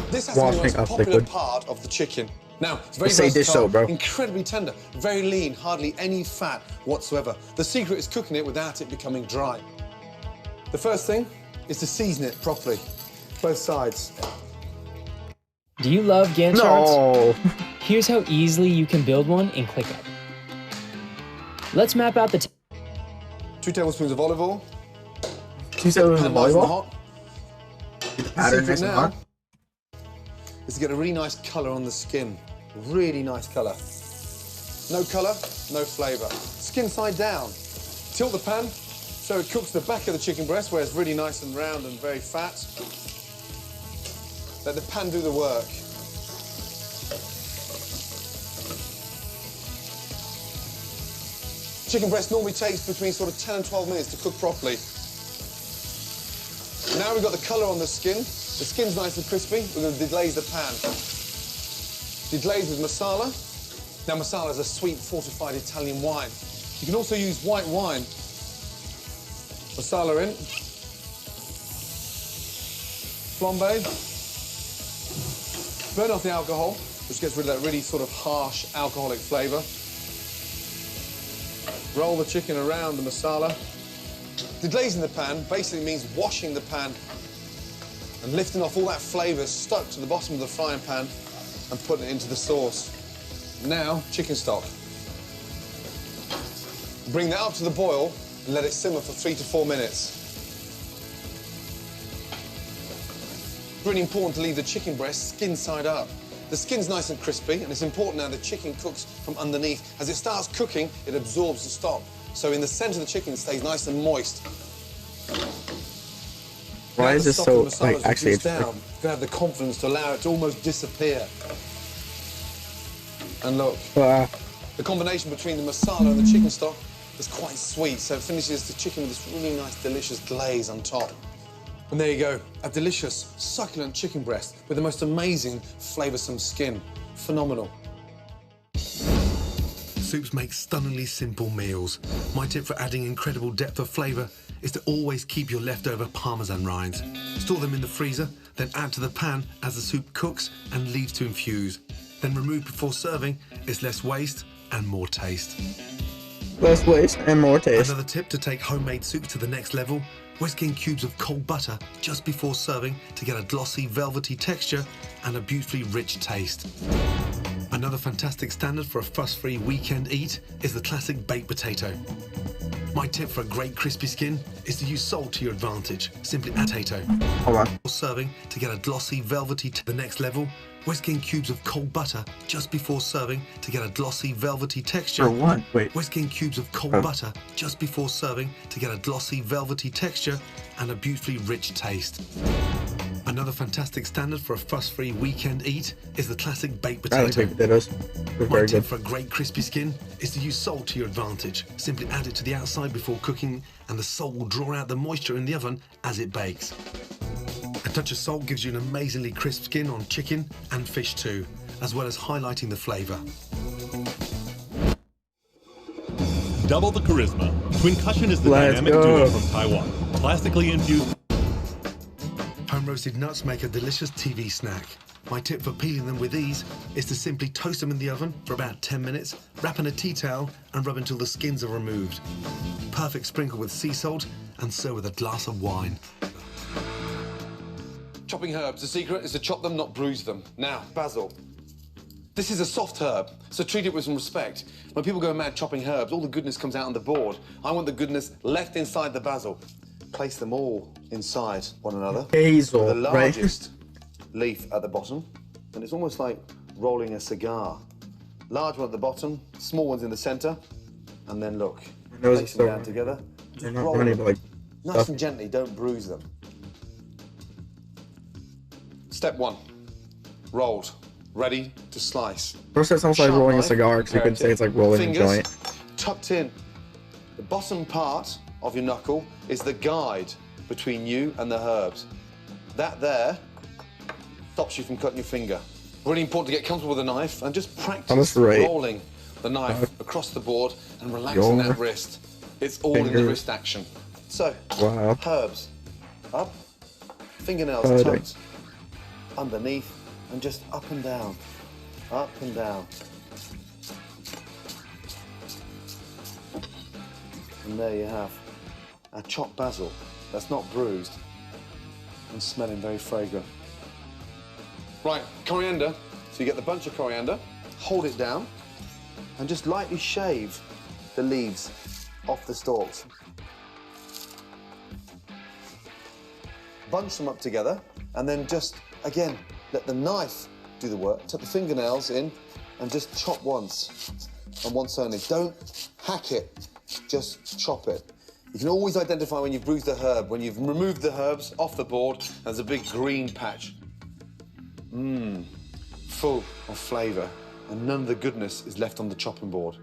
This has to be the most popular part of the chicken. Now, it's very versatile, incredibly tender, very lean, hardly any fat whatsoever. The secret is cooking it without it becoming dry. The first thing is to season it properly, both sides. Do you love Gantt charts? No. Here's how easily you can build one in ClickUp. Let's map out the 2 tablespoons of olive oil. 2 tablespoons of Pan nice and volleyball. hot. Get the pattern Secret nice and now hot. is to get a really nice colour on the skin. Really nice colour. No colour, no flavour. Skin side down. Tilt the pan so it cooks the back of the chicken breast where it's really nice and round and very fat. Let the pan do the work. Chicken breast normally takes between sort of 10 and 12 minutes to cook properly. Now we've got the colour on the skin. The skin's nice and crispy. We're going to deglaze the pan. Deglaze with masala. Now masala is a sweet fortified Italian wine. You can also use white wine. Masala in. Flambe. Burn off the alcohol, which gets rid of that really sort of harsh alcoholic flavour. Roll the chicken around the masala. Deglazing the pan basically means washing the pan and lifting off all that flavour stuck to the bottom of the frying pan and putting it into the sauce. Now, chicken stock. Bring that up to the boil and let it simmer for 3 to 4 minutes. Really important to leave the chicken breast skin side up. The skin's nice and crispy, and it's important now the chicken cooks from underneath. As it starts cooking, it absorbs the stock. So in the centre of the chicken, it stays nice and moist. Why is this so, like, actually, it's down, you can have the confidence to allow it to almost disappear. And look, the combination between the masala and the chicken stock is quite sweet, so it finishes the chicken with this really nice, delicious glaze on top. And there you go, a delicious, succulent chicken breast with the most amazing, flavoursome skin. Phenomenal. Soups make stunningly simple meals. My tip for adding incredible depth of flavour is to always keep your leftover Parmesan rinds. Store them in the freezer, then add to the pan as the soup cooks and leaves to infuse. Then remove before serving. It's less waste and more taste. Less waste and more taste. Another tip to take homemade soups to the next level: whisk in cubes of cold butter just before serving to get a glossy, velvety texture and a beautifully rich taste. Another fantastic standard for a fuss-free weekend eat is the classic baked potato. My tip for a great crispy skin is to use salt to your advantage. Simply add potato. Hold on. Before serving to get a glossy, velvety the next level, whisk in cubes of cold butter just before serving to get a glossy, velvety texture. For what? Wait. Whisk in cubes of cold butter just before serving to get a glossy, velvety texture and a beautifully rich taste. Another fantastic standard for a fuss-free weekend eat is the classic baked potato. I like baked potatoes. They're My very tip good. for a great crispy skin is to use salt to your advantage. Simply add it to the outside before cooking, and the salt will draw out the moisture in the oven as it bakes. A touch of salt gives you an amazingly crisp skin on chicken and fish too, as well as highlighting the flavour. Double the charisma. Twincussion is the Let's dynamic go. duo from Taiwan. Plastically infused. Home-roasted nuts make a delicious TV snack. My tip for peeling them with ease is to simply toast them in the oven for about 10 minutes, wrap in a tea towel and rub until the skins are removed. Perfect sprinkle with sea salt and serve with a glass of wine. Chopping herbs, the secret is to chop them, not bruise them. Now, basil. This is a soft herb, so treat it with some respect. When people go mad chopping herbs, all the goodness comes out on the board. I want the goodness left inside the basil. Place them all inside one another. Basil, The right? largest leaf at the bottom, and it's almost like rolling a cigar. Large one at the bottom, small ones in the centre, and then look. nose Place is them so down together. They're Just not roll runny, them. but like Nice stuff. and gently, don't bruise them. Step 1. Rolled. Ready to slice. First, it sounds like Sharp rolling a knife, cigar, because you could say it's like rolling a fingers joint. tucked in. The bottom part of your knuckle is the guide between you and the herbs. That there stops you from cutting your finger. Really important to get comfortable with the knife and just practice right. rolling the knife across the board and relaxing Your that wrist. It's all in the fingers. wrist action. So, Wow. herbs up, fingernails Cutting. tucked underneath, and just up and down, up and down. And there you have a chopped basil that's not bruised and smelling very fragrant. Right, coriander. So you get the bunch of coriander, hold it down, and just lightly shave the leaves off the stalks. Bunch them up together, and then just, again, let the knife do the work. Tuck the fingernails in and just chop once, and once only. Don't hack it, just chop it. You can always identify when you've bruised a herb, when you've removed the herbs off the board, there's a big green patch. Full of flavour, and none of the goodness is left on the chopping board.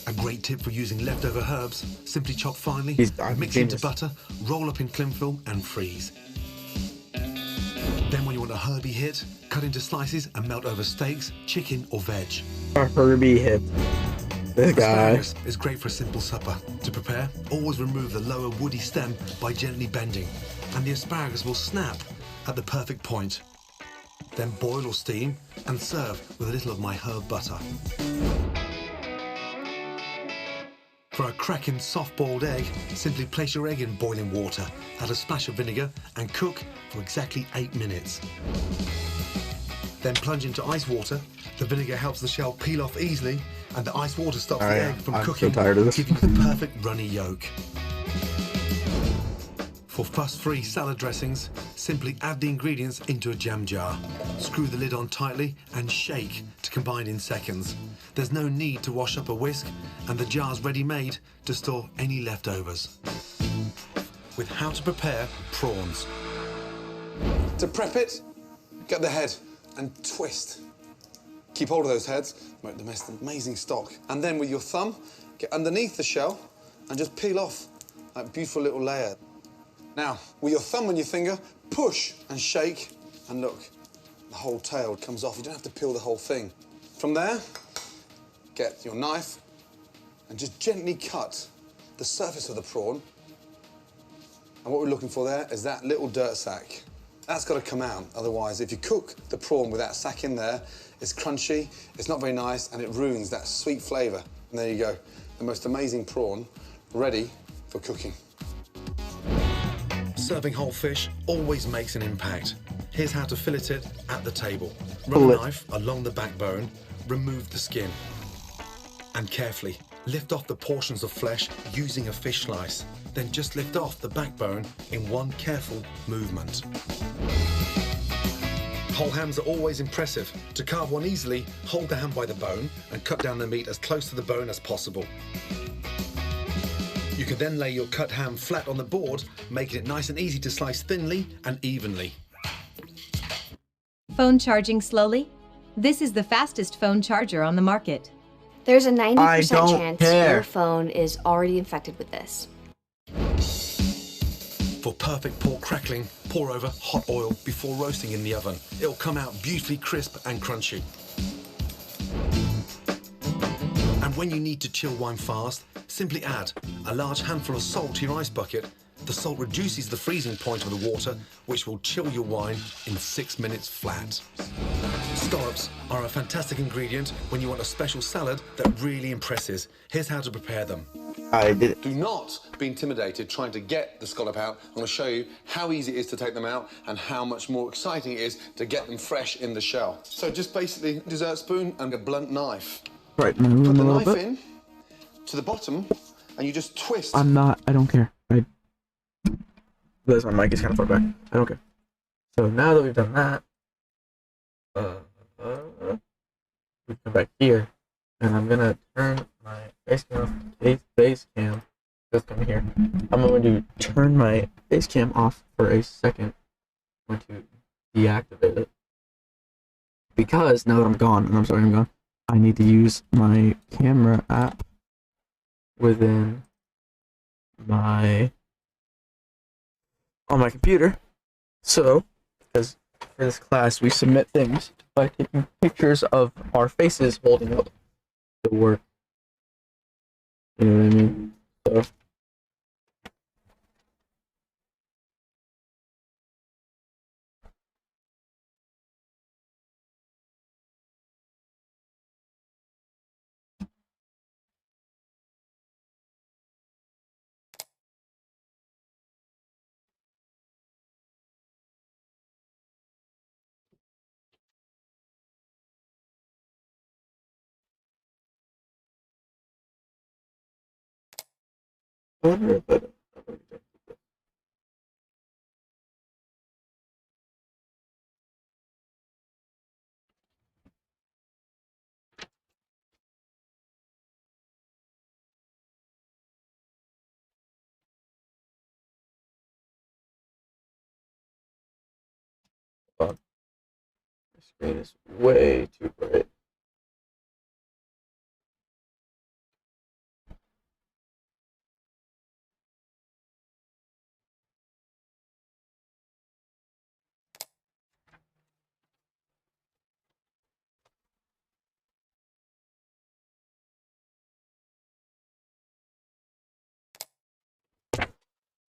A great tip for using leftover herbs: simply chop finely, mix genius. into butter, roll up in cling film and freeze. Then when you want a herby hit, cut into slices and melt over steaks, chicken or veg. A Herbie hit. This guy. Asparagus is great for a simple supper. To prepare, always remove the lower woody stem by gently bending, and the asparagus will snap at the perfect point. Then boil or steam and serve with a little of my herb butter. For a cracking soft-boiled egg, simply place your egg in boiling water, add a splash of vinegar and cook for exactly 8 minutes. Then plunge into ice water. The vinegar helps the shell peel off easily, and the ice water stops the egg from cooking, so tired of this. giving you the perfect runny yolk. For fuss-free salad dressings, simply add the ingredients into a jam jar. Screw the lid on tightly and shake to combine in seconds. There's no need to wash up or whisk, and the jar's ready-made to store any leftovers. With how to prepare prawns. To prep it, get the head and twist. Keep hold of those heads, make the most amazing stock. And then with your thumb, get underneath the shell and just peel off that beautiful little layer. Now, with your thumb and your finger, push and shake, and look, the whole tail comes off. You don't have to peel the whole thing. From there, get your knife and just gently cut the surface of the prawn. And what we're looking for there is that little dirt sack. That's got to come out, otherwise, if you cook the prawn with that sack in there, it's crunchy, it's not very nice, and it ruins that sweet flavour. And there you go, the most amazing prawn, ready for cooking. Serving whole fish always makes an impact. Here's how to fillet it at the table. Run a knife along the backbone, remove the skin, and carefully lift off the portions of flesh using a fish slice. Then just lift off the backbone in one careful movement. Whole hams are always impressive. To carve one easily, hold the ham by the bone and cut down the meat as close to the bone as possible. You can then lay your cut ham flat on the board, making it nice and easy to slice thinly and evenly. Phone charging slowly? This is the fastest phone charger on the market. There's a 90% I don't chance care. your phone is already infected with this. For perfect pork crackling, pour over hot oil before roasting in the oven. It'll come out beautifully crisp and crunchy. And when you need to chill wine fast, simply add a large handful of salt to your ice bucket. The salt reduces the freezing point of the water, which will chill your wine in 6 minutes flat. Scallops are a fantastic ingredient when you want a special salad that really impresses. Here's how to prepare them. I did it. Do not be intimidated trying to get the scallop out. I'm going to show you how easy it is to take them out and how much more exciting it is to get them fresh in the shell. So just basically a dessert spoon and a blunt knife. Right, Put the a little knife bit. in to the bottom and you just twist. I don't care. This my mic is kind of far back. I don't care. So now that we've done that, we come back here, and I'm gonna turn my face cam off. Face cam, just come here. I'm going to turn my face cam off for a second. I'm going to deactivate it because now that I'm gone, and I'm sorry I'm gone, I need to use my camera app within my on my computer. So, because for this class we submit things by taking pictures of our faces holding up the work. You know what I mean? So I wonder if that. The screen is way too bright.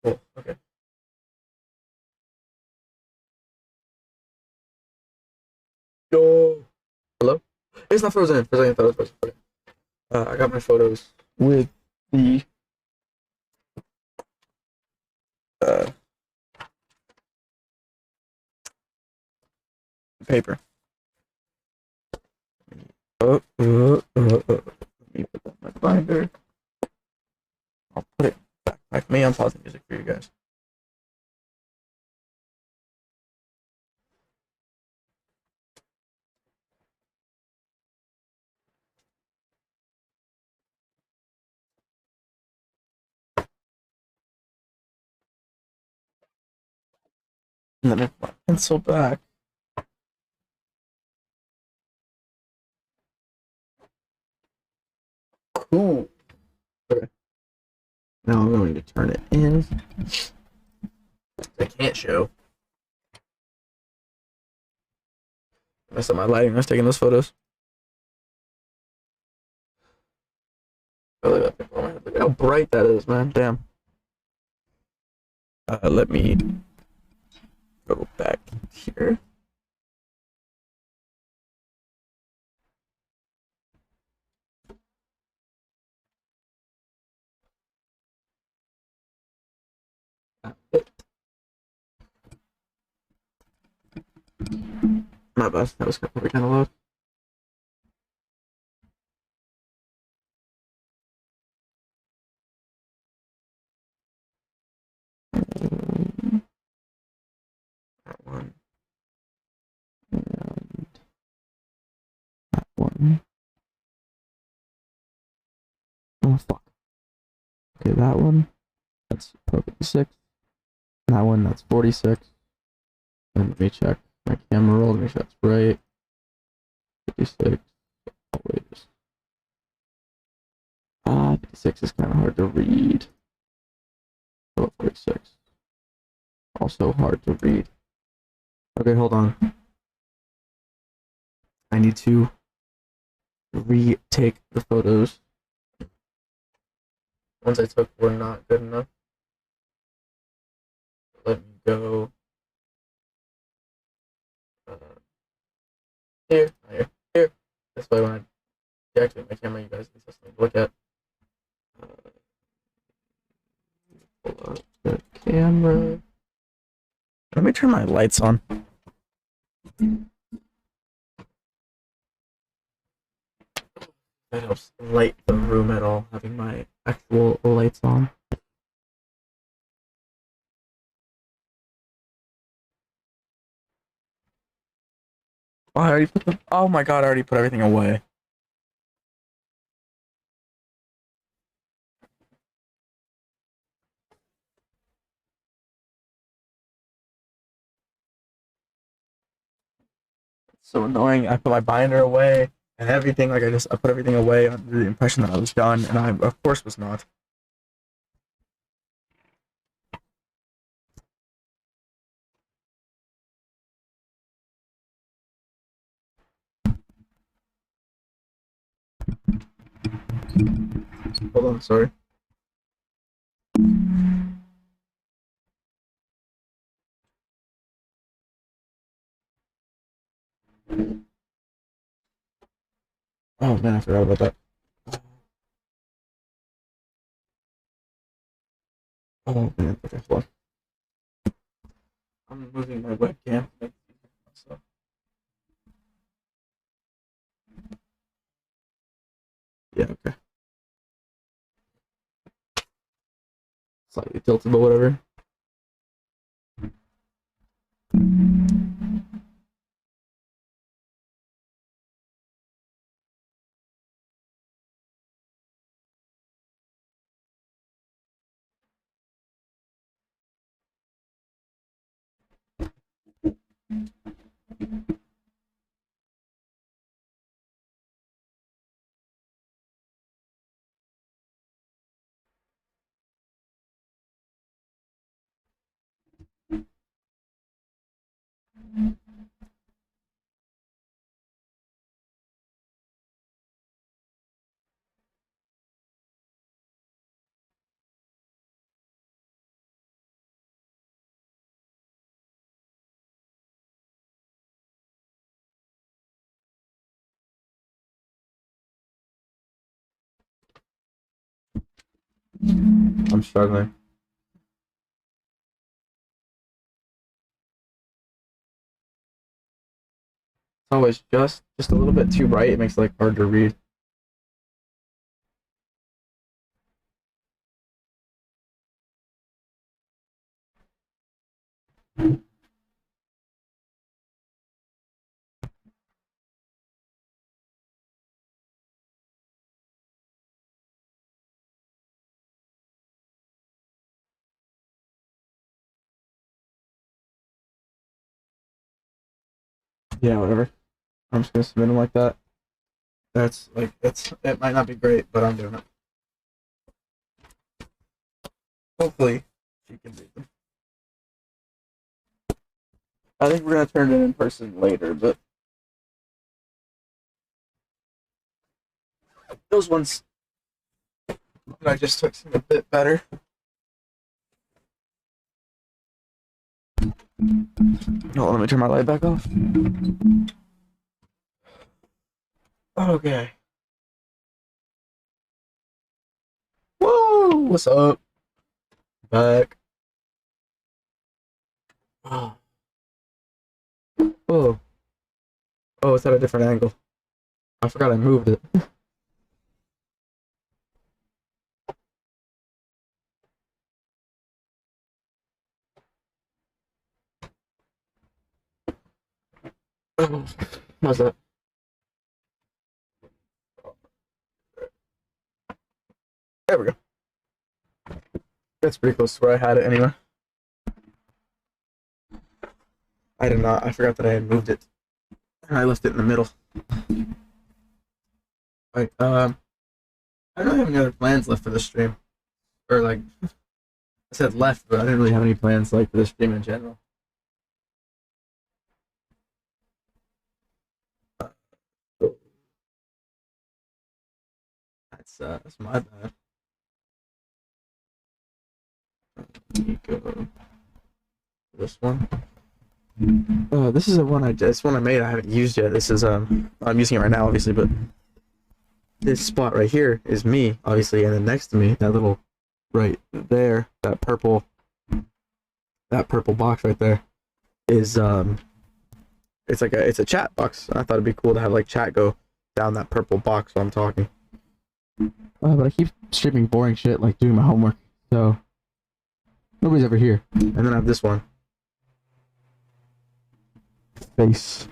Cool. Okay. Yo. Hello? It's not frozen. Frozen. I thought it was frozen. I got my photos with the paper. Let me put that in my binder. I'll put it back me. I'm pausing music for you guys. Let me put my pencil back. Cool. Okay. Now I'm going to turn it in. I can't show. Messed up my lighting. I was taking those photos. Oh, look how bright that is, man. Damn. Let me go back here. My bad. That was probably kind of low. That one. And that one. Oh, fuck. Okay, that one. That's 56. That one, that's 46. And let me check my camera roll to make sure that's right. 56. Always. 56 is kind of hard to read. Oh, 46. Also hard to read. Okay, hold on. I need to retake the photos. Ones I took were not good enough. Let me go. Here. This way when I deactivate my camera, you guys can just look at. Pull up the camera. Let me turn my lights on. That helps light the room at all, having my actual lights on. Oh, I already put them. Oh my god, I already put everything away. It's so annoying. I put my binder away and everything. Like I put everything away under the impression that I was done, and I of course was not. Hold on, sorry. Oh man, I forgot about that. Oh man, okay, hold on. I'm moving my webcam. So. Yeah, okay. slightly tilted, but whatever. I'm struggling. It's always just a little bit too bright. It makes it like hard to read. Yeah, whatever. I'm just gonna submit them like that. That's like it might not be great, but I'm doing it. Hopefully she can read them. I think we're gonna turn it in person later, but those ones that I just took seem a bit better. Oh, let me turn my light back off. Okay. Whoa, what's up? Back. Oh. Oh. Oh, it's at a different angle. I forgot I moved it. How's that? There we go. That's pretty close to where I had it anyway. I did not. I forgot that I had moved it. And I left it in the middle. Right, I don't really have any other plans left for this stream. Or like, I said left, but I didn't really have any plans like for this stream in general. That's my bad. Go this one. This is one I made. I haven't used yet. This is I'm using it right now, obviously, but this spot right here is me, obviously, and then next to me, that little right there, that purple box right there is it's a chat box. I thought it'd be cool to have like chat go down that purple box while I'm talking. But I keep streaming boring shit like doing my homework, so nobody's ever here. And then I have this one. Face.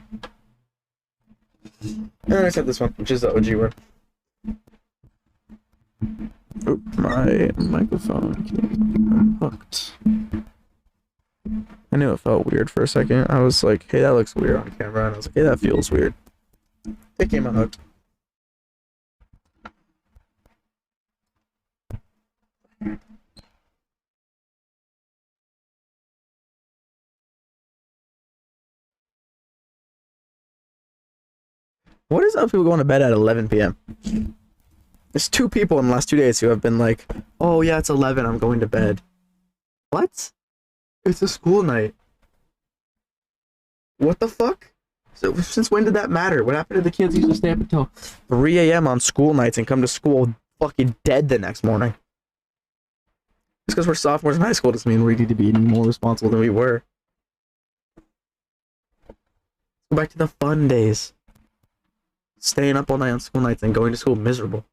And then I have this one, which is the OG one. Oh, my microphone came unhooked. I knew it felt weird for a second. I was like, hey, that looks weird on camera. And I was like, hey, that feels weird. It came unhooked. What is up with people going to bed at 11 p.m.? There's 2 people in the last 2 days who have been like, oh yeah, it's 11, I'm going to bed. What? It's a school night. What the fuck? So, since when did that matter? What happened to the kids who used to stay up until 3 a.m. on school nights and come to school fucking dead the next morning? Just because we're sophomores in high school doesn't mean we need to be any more responsible than we were. Let's go back to the fun days. Staying up all night on school nights and going to school miserable.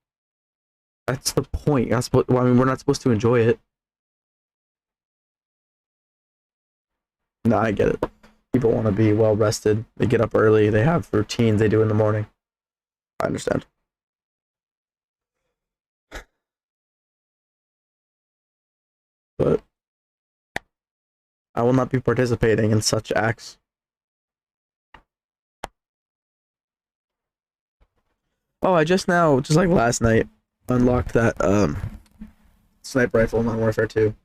That's the point. We're not supposed to enjoy it. No, I get it. People want to be well rested. They get up early. They have routines they do in the morning. I understand. But I will not be participating in such acts. Oh, I just like last night, unlocked that sniper rifle in Modern Warfare 2.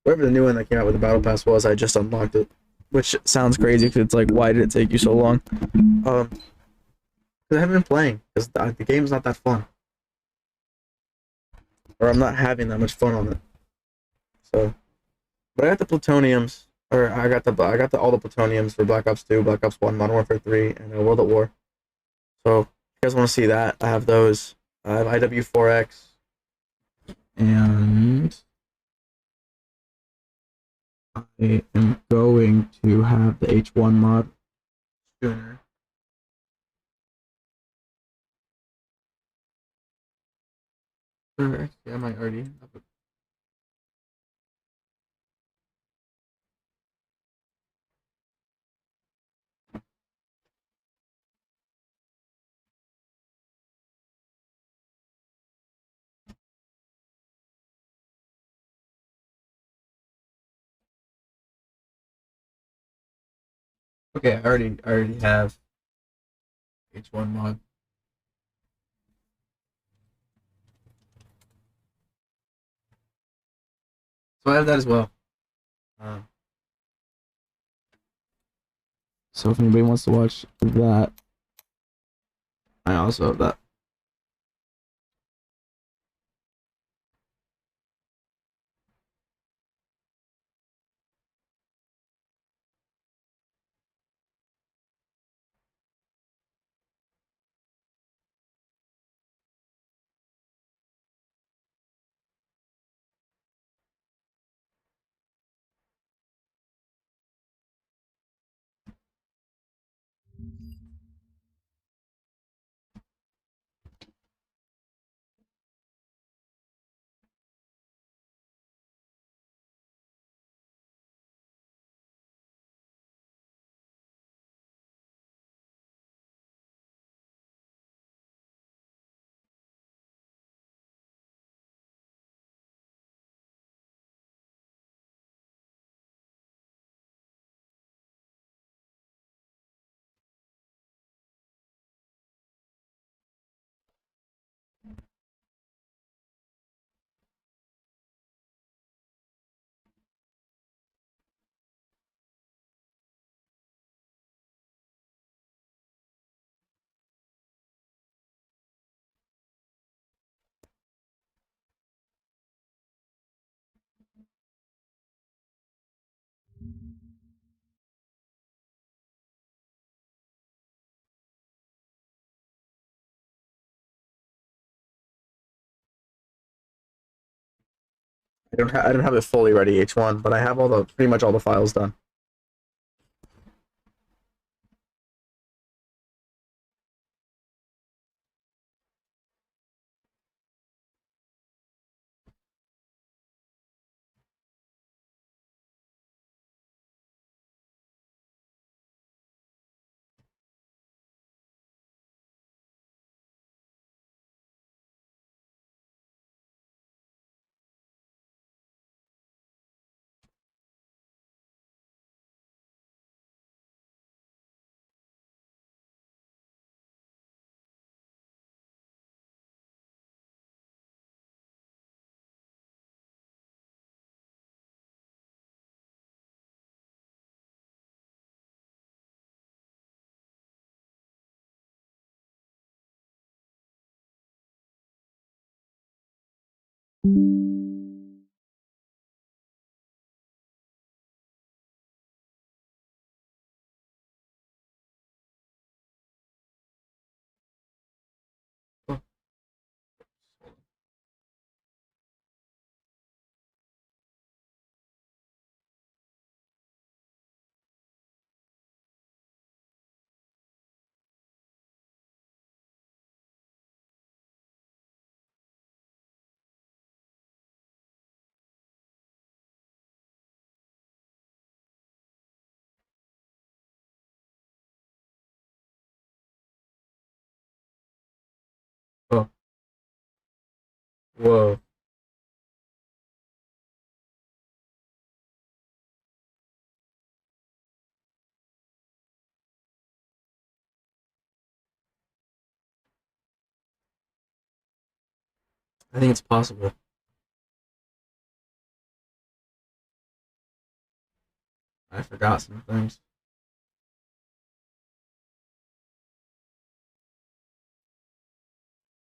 Whatever the new one that came out with the battle pass was, I just unlocked it, which sounds crazy because it's like, why did it take you so long? Because I haven't been playing because the game's not that fun, or I'm not having that much fun on it. So, but I got the plutoniums, or I got all the plutoniums for Black Ops 2, Black Ops 1, Modern Warfare 3, and World at War. So, if you guys want to see that, I have those. I have IW4X, and I am going to have the H1 mod schooner. Or actually, I might already have it. Okay, I already have H1 mod. So I have that as well. So if anybody wants to watch that, I also have that. I don't have it fully ready H1, but I have pretty much all the files done. Whoa. I think it's possible. I forgot some things.